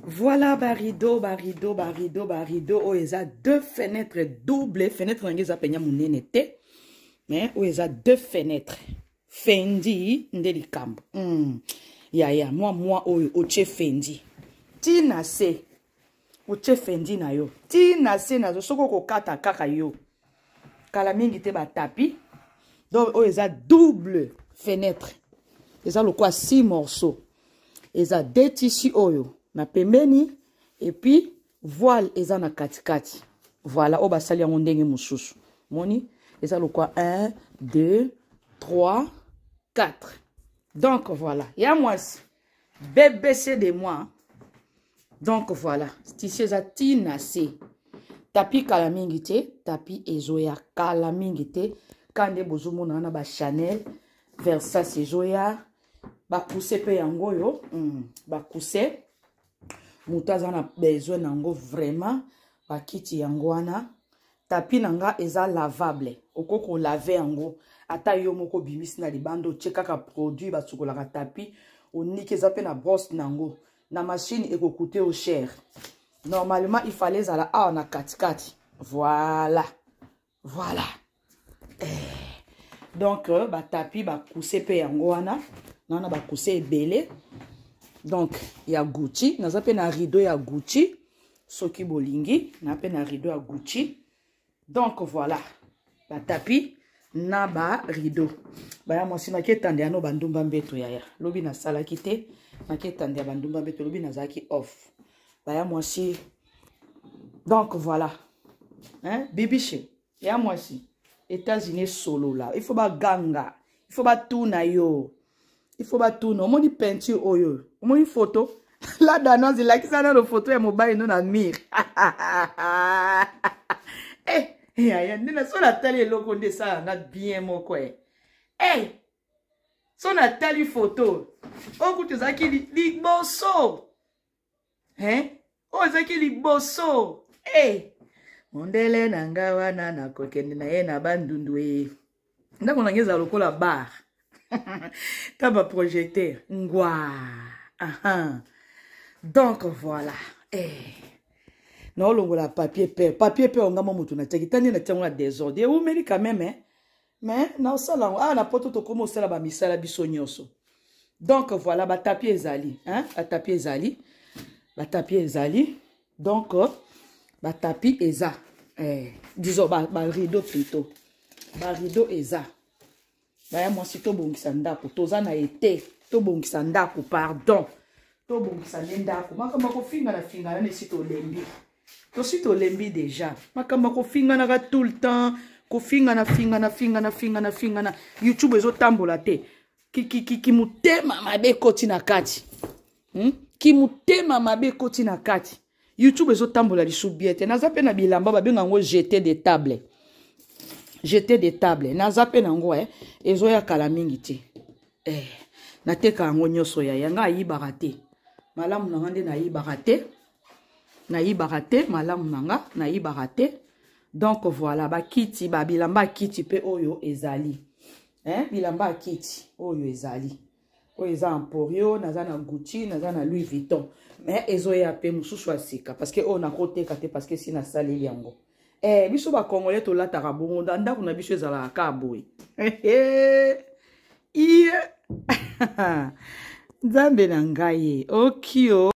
Voilà, barido. Oh, il y a deux fenêtres doubles. Fenêtre, on a peigné mon nénété. Mais, oh, il y a deux fenêtres. Fendi, ndelikambo. Ya, moi, oh, oche Fendi. Tina se. Oche Fendi na yo. Tina se na zo. Soko ko kata kaka yo. Kala mingi te ba tapi. Donc, oh, il y a double fenêtre. Il y a le quoi 6 morceaux. Il y a deux tissus oyo. Na pembeni et puis voile eza na katikati. Voilà, oba sali yango ndenge mususu. Moni, eza le quoi 1 2 3 4. Donc voilà, ya mwasi. BBC de moi. Donc voilà, tissu eza tina se. Tapi kala mingi te, tapi ezoya kala mingi te. Kande bozumo na ba Chanel, Versace ezoya, ba cousse pe yango yo, ba cousse. Moutaza na besoin nango vraiment bakiti yango wana tapi nanga eza lavable okoko laver yango ata yo moko bimisi na libando chekaka produit basukolaka tapi oniki eza pe na brosse nango na machine ekocoûter au cher. Normalement il fallait zala a na katikati. Voilà donc ba tapi ba cousse pe yango wana nana ba cousse ebele. Donc, il y a Gucci. Nous avons un rideau, il y a Gucci. Soki bolingi. Nous avons un rideau à Gucci. Donc, voilà. La tapis, na ba rideau. Baya moi si na ketande ano bandumba mbeto yaya. Lobi na sala kite. Na ketande bandumba mbeto lobi na zaki off. Baya moi si. Donc, voilà. Hein? Bibiche. Ya moi si. États-Unis solo là. Il faut ba ganga. Il faut ba tout na yo. Il faut pas tout non. Mon peinture oyo. Mon photo. La danse il a qui ça dans la photo et mobile non admire. Ya nina so la tali loko de ça na bien mon quoi. So na tali photo. O kutu zaki li bosso. O zaki li bosso. Mondele nanga wana na kokende na ye na bandundu e. Ndako nangeza lokola bar. Taba projecteur. Donc voilà. Non, longola papier peint. Papier peint, on a mon mouton. Tani na tiens désordre. Ou mais quand même, mais non ça là. Ah la poto to comme ça là ba misala bisonyoso. Donc voilà, ba tapis ezali, ba tapis ezali. Ba tapis ezali. Donc ba tapis eza. Disons ba rideau plutôt. Ba rideau eza. Baya mwasi to bongisa ndako toza na ete to bongisa ndako pardon to bongisa ndako makamba ko finga na ne sito lembi to sito lembi déjà makamba ko finga na tout le temps ko finga na YouTube ezo tambola te ki mutema mabe koti na kati ki mutema mabe koti na kati YouTube ezo tambola lisubiete naza pe na bilamba babenga ngo jeter des tables. Jeter des tables. Na zape nango ezo ya kala mingi te. Na teka yango nyoso ya yanga ayibaka te. Malamu nanga nde nayibaka te. Nayibaka te malamu nanga nayibaka te. Donc voilà ba kiti ba bilamba kiti pe oyo ezali. Bilamba kiti oyo ezali. Oyo eza Emporio, naza na Gucci, naza na Louis Vuitton. Mais ezo ya pe mususu asika parce que o na koteka te parce que si na saleli yango. Biso ba Congolais to lataka bongo ndako na biso ezala ka boy. Nzambe na ngai okio.